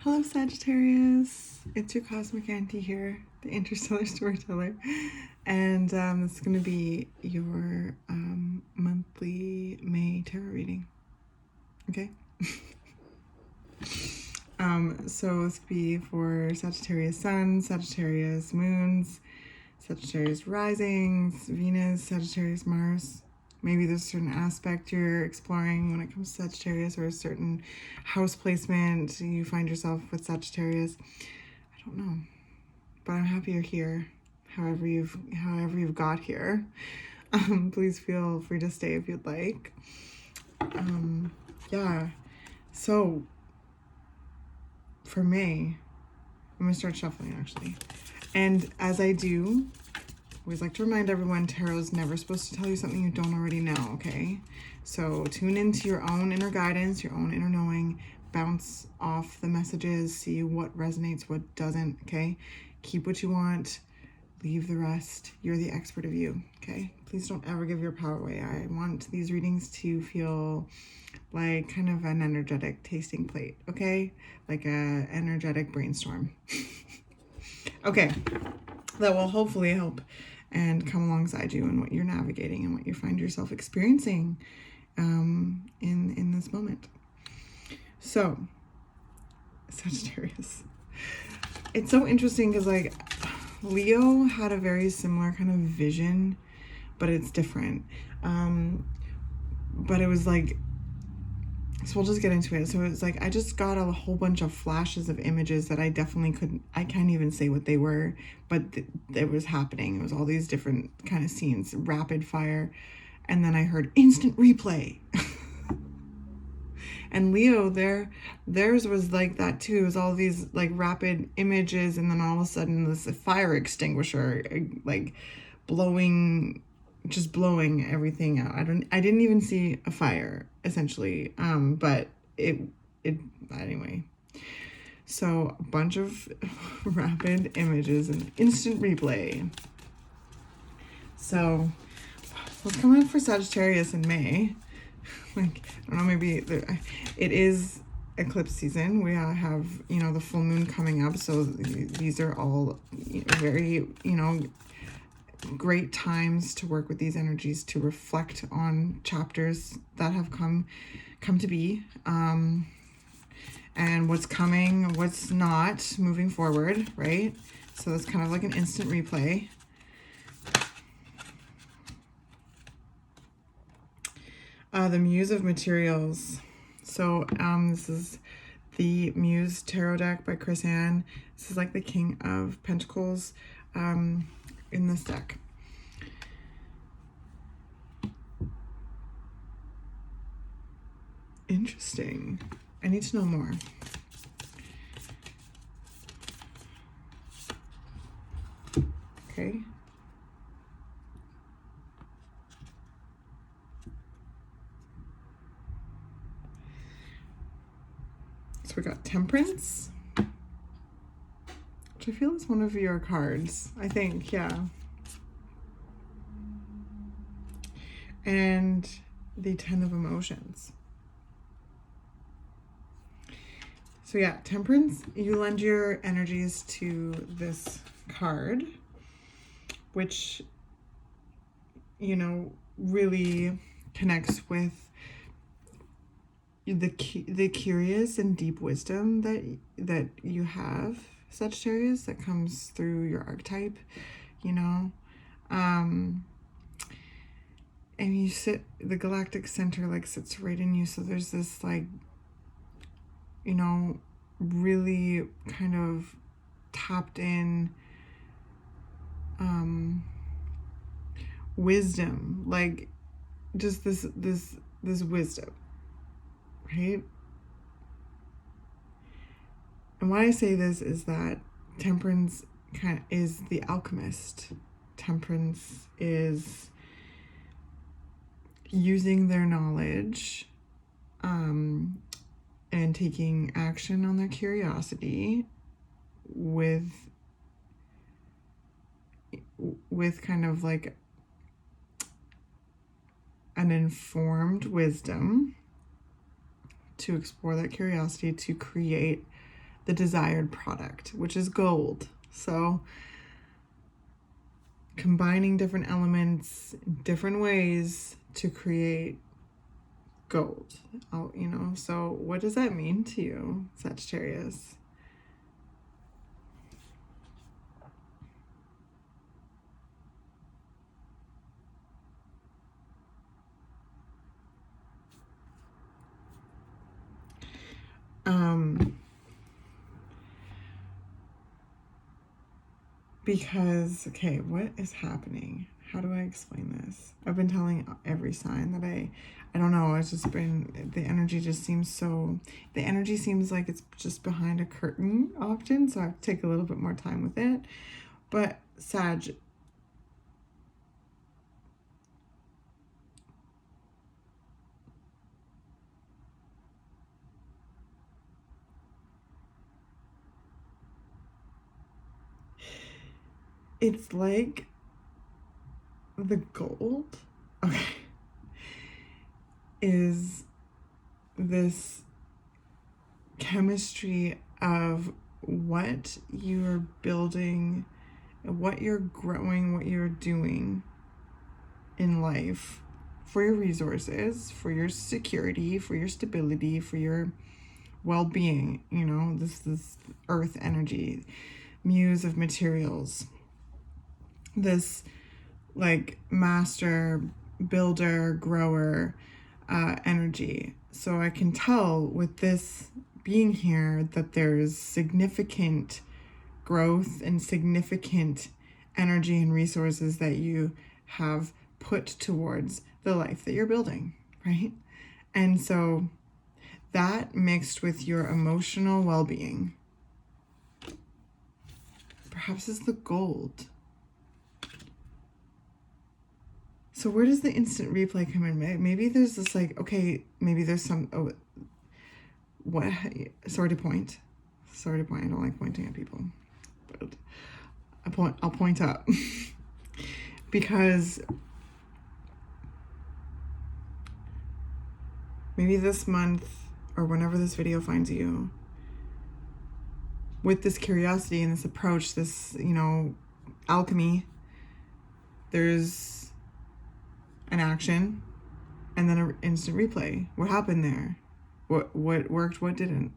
Hello, Sagittarius. It's your cosmic auntie here, the interstellar storyteller. And it's going to be your monthly May tarot reading. Okay? So this could be for Sagittarius Sun, Sagittarius Moons, Sagittarius Risings, Venus, Sagittarius Mars. Maybe there's a certain aspect you're exploring when it comes to Sagittarius, or a certain house placement you find yourself with Sagittarius. I don't know, but I'm happy you're here. However you've got here, please feel free to stay if you'd like. Yeah. So for May, I'm gonna start shuffling actually, and as I do, always like to remind everyone, tarot is never supposed to tell you something you don't already know, okay? So tune into your own inner guidance, your own inner knowing, bounce off the messages, see what resonates, what doesn't, okay? Keep what you want, leave the rest. You're the expert of you, okay? Please don't ever give your power away. I want these readings to feel like kind of an energetic tasting plate, okay? Like a energetic brainstorm. Okay, that will hopefully help and come alongside you in what you're navigating and what you find yourself experiencing in this moment. So, Sagittarius. It's so interesting because like Leo had a very similar kind of vision, but it's different. But it was like, so we'll just get into it. So it's like I just got a whole bunch of flashes of images that I definitely couldn't, I can't even say what they were, but it was happening. It was all these different kind of scenes, rapid fire. And then I heard instant replay. And Leo, theirs was like that too. It was all these like rapid images, and then all of a sudden this fire extinguisher like blowing everything out. I didn't even see a fire essentially, but it anyway. So a bunch of rapid images and instant replay. So what's coming up for Sagittarius in May? Like, I don't know, maybe it is eclipse season. We have, the full moon coming up. So these are all very, great times to work with these energies, to reflect on chapters that have come to be, and what's coming, what's not, moving forward, right? So it's kind of like an instant replay. The Muse of Materials. So this is the Muse Tarot deck by Chris Ann. This is like the King of Pentacles in this deck. Interesting. I need to know more. Okay. So we got Temperance, which I feel is one of your cards. I think, yeah. And the Ten of Emotions. So yeah, Temperance, you lend your energies to this card, which, really connects with the curious and deep wisdom that you have, Sagittarius, that comes through your archetype, and you sit, the galactic center like sits right in you. So there's this like, really kind of tapped in wisdom, like just this wisdom, right? And why I say this is that Temperance kind of is the alchemist. Temperance is using their knowledge and taking action on their curiosity with kind of like an informed wisdom to explore that curiosity, to create the desired product, which is gold. So combining different elements, different ways to create gold. So what does that mean to you, Sagittarius? Because, okay, what is happening? How do I explain this? I've been telling every sign that I don't know, it's just been, the energy seems like it's just behind a curtain often, so I have to take a little bit more time with it. But Sag, it's like the gold, okay, is this chemistry of what you're building, what you're growing, what you're doing in life for your resources, for your security, for your stability, for your well-being. This earth energy, muse of materials, this like master builder grower energy. So I can tell with this being here that there's significant growth and significant energy and resources that you have put towards the life that you're building, right? And so that mixed with your emotional well-being perhaps is the gold. So where does the instant replay come in? Maybe there's this like, okay, maybe there's some, sorry to point. I don't like pointing at people, but I'll point up because maybe this month or whenever this video finds you, with this curiosity and this approach, this, alchemy, there's an action and then an instant replay. What happened there? What worked, what didn't?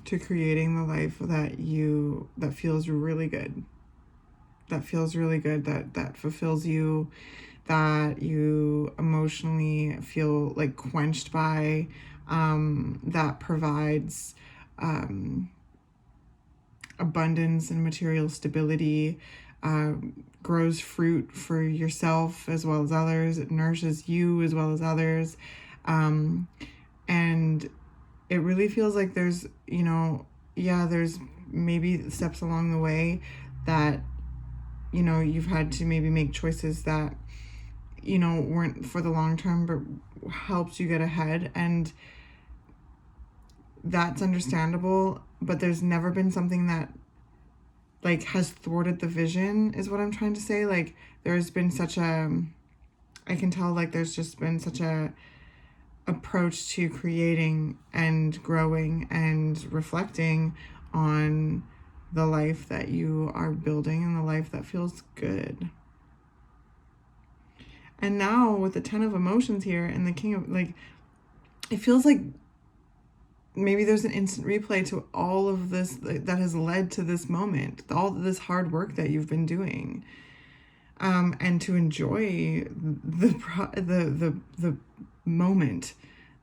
To creating the life that feels really good. That feels really good, that fulfills you, that you emotionally feel like quenched by, that provides abundance and material stability, grows fruit for yourself as well as others. It nourishes you as well as others. And it really feels like there's, there's maybe steps along the way that, you've had to maybe make choices that, weren't for the long term, but helped you get ahead. And that's understandable, but there's never been something that like has thwarted the vision, is what I'm trying to say. Like there's been I can tell like there's just been such a approach to creating and growing and reflecting on the life that you are building and the life that feels good. And now with the 10 of emotions here and the king of, like, it feels like maybe there's an instant replay to all of this that has led to this moment, all this hard work that you've been doing, and to enjoy the moment,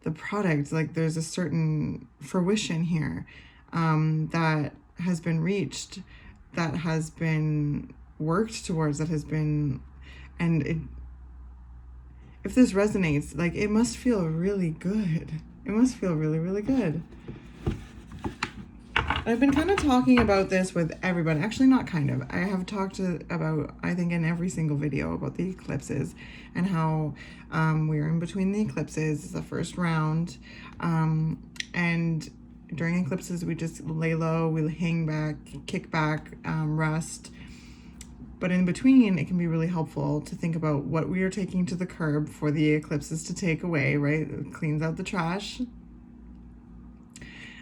the product. Like there's a certain fruition here that has been reached, that has been worked towards, that has been, and if this resonates, like it must feel really good. It must feel really, really good. I've been kind of talking about this with everybody. Actually, not kind of. I have talked about, I think, in every single video about the eclipses and how we're in between the eclipses. It's the first round. And during eclipses, we just lay low, we hang back, kick back, rest, But in between, it can be really helpful to think about what we are taking to the curb for the eclipses to take away, right? It cleans out the trash.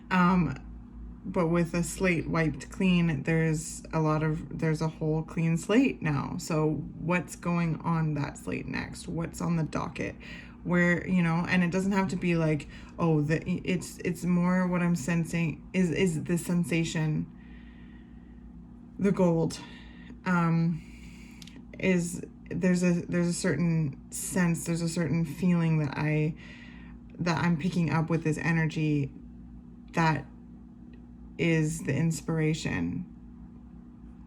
But with a slate wiped clean, there's a whole clean slate now. So what's going on that slate next? What's on the docket? Where, and it doesn't have to be like, oh, it's more what I'm sensing is the sensation, the gold, is there's a certain sense, there's a certain feeling that I'm picking up with this energy that is the inspiration.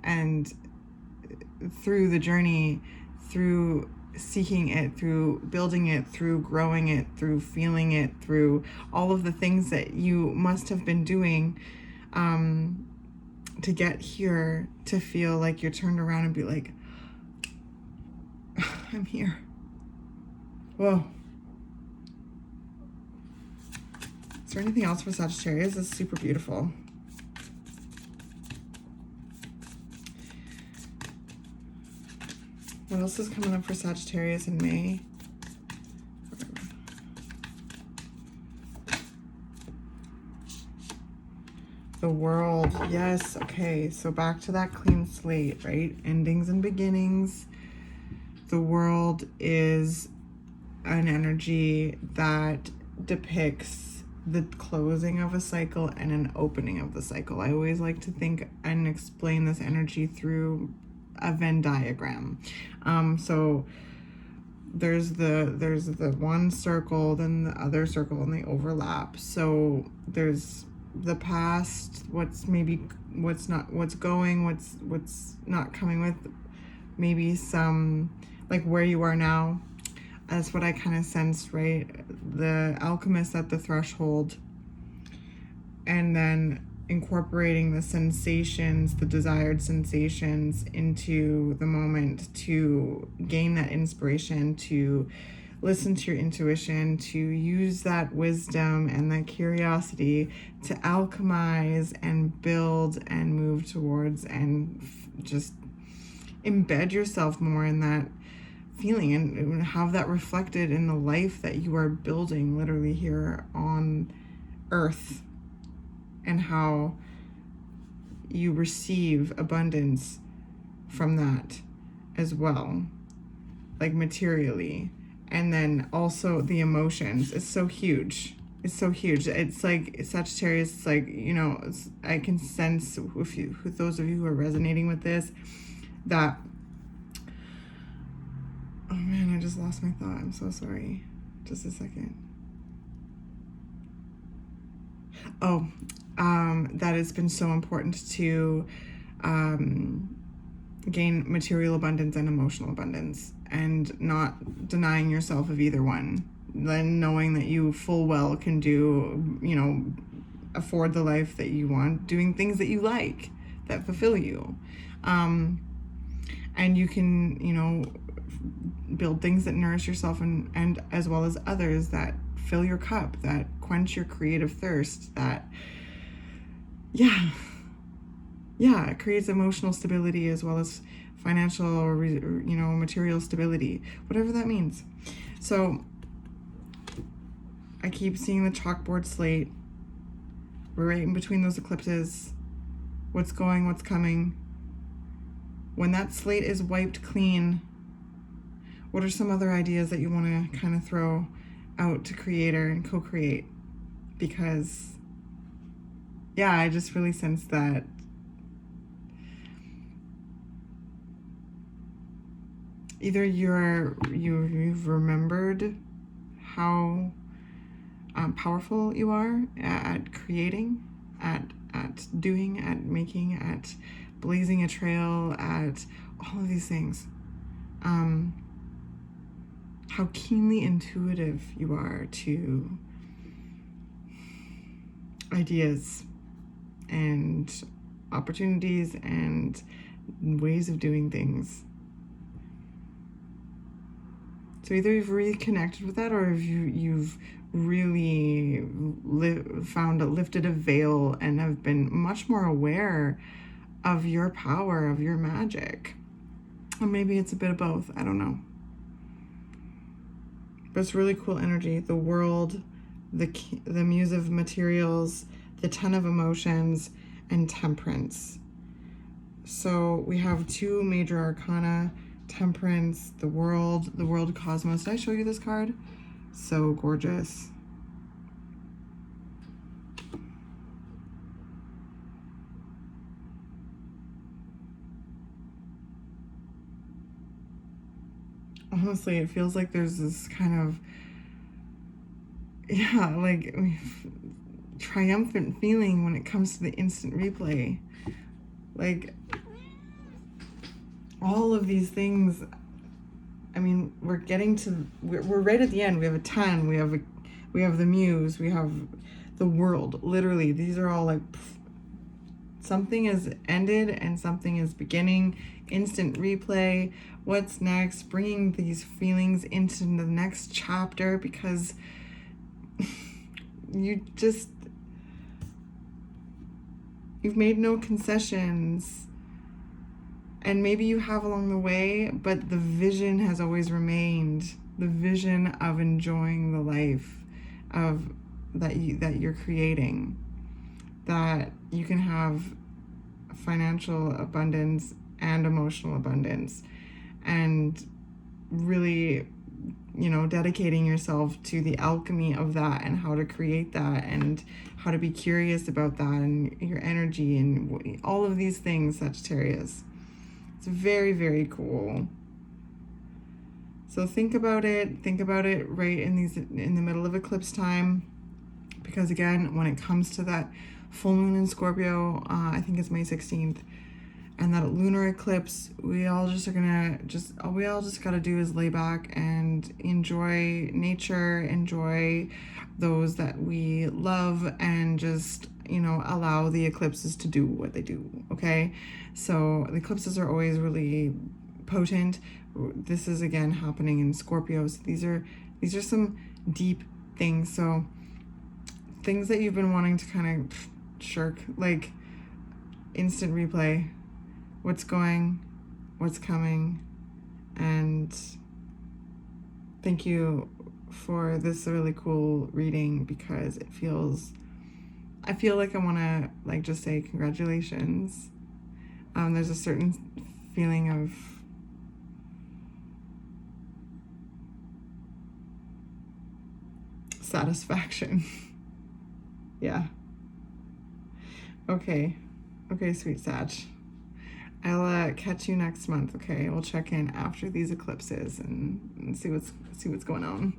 And through the journey, through seeking it, through building it, through growing it, through feeling it, through all of the things that you must have been doing to get here, to feel like you're turned around and be like, I'm here. Whoa. Is there anything else for Sagittarius? It's super beautiful. What else is coming up for Sagittarius in May? The World. Yes. Okay. So back to that clean slate, right? Endings and beginnings. The World is an energy that depicts the closing of a cycle and an opening of the cycle. I always like to think and explain this energy through a Venn diagram. So there's the one circle, then the other circle, and they overlap. So there's the past, what's going, what's not coming with, maybe some, like where you are now. That's what I kind of sensed, right? The alchemist at the threshold, and then incorporating the sensations, the desired sensations into the moment to gain that inspiration, to listen to your intuition, to use that wisdom and that curiosity to alchemize and build and move towards and just embed yourself more in that feeling and have that reflected in the life that you are building literally here on earth, and how you receive abundance from that as well, like materially. And then also the emotions. It's so huge. It's so huge. It's like Sagittarius, it's like, I can sense with those of you who are resonating with this, that, oh man, I just lost my thought. I'm so sorry. Just a second. Oh, that it's been so important to gain material abundance and emotional abundance, and not denying yourself of either one. Then knowing that you full well can do, afford the life that you want, doing things that you like, that fulfill you. And you can, build things that nourish yourself and as well as others, that fill your cup, that quench your creative thirst, that it creates emotional stability as well as financial or material stability, whatever that means. So I keep seeing the chalkboard slate. We're right in between those eclipses. What's going, what's coming. When that slate is wiped clean, what are some other ideas that you want to kind of throw out to creator and co-create? Because I just really sense that either you've remembered how powerful you are at creating, at doing, at making, at blazing a trail, at all of these things. How keenly intuitive you are to ideas and opportunities and ways of doing things. So either you've reconnected with that, or you've really lifted a veil and have been much more aware of your power, of your magic. Or maybe it's a bit of both. I don't know. But it's really cool energy. The world, the muse of materials, the 10 of emotions, and temperance. So we have 2 major arcana, temperance, the world cosmos. Did I show you this card? So gorgeous. Honestly, it feels like there's this kind of, yeah, like triumphant feeling when it comes to the instant replay. Like, all of these things, I mean, we're getting to, we're right at the end. We have a 10, we have the muse, we have the world. Literally, these are all like, something is ended and something is beginning. Instant replay. What's next? Bringing these feelings into the next chapter, because you've made no concessions. And maybe you have along the way, but the vision has always remained. The vision of enjoying the life of that you're creating. That you can have financial abundance and emotional abundance, and really, dedicating yourself to the alchemy of that and how to create that and how to be curious about that and your energy and all of these things, Sagittarius. It's very, very cool. So think about it right in the middle of eclipse time, because again, when it comes to that full moon in Scorpio, I think it's May 16th, and that lunar eclipse, we all just gotta do is lay back and enjoy nature, enjoy those that we love, and just, allow the eclipses to do what they do, okay? So the eclipses are always really potent. This is again happening in Scorpio. So these are some deep things. So things that you've been wanting to kind of shirk, like instant replay, what's going, what's coming. And thank you for this really cool reading, because I feel like I want to just say congratulations. There's a certain feeling of satisfaction. Yeah. Okay, sweet Sag. I'll catch you next month. Okay, we'll check in after these eclipses and see what's going on.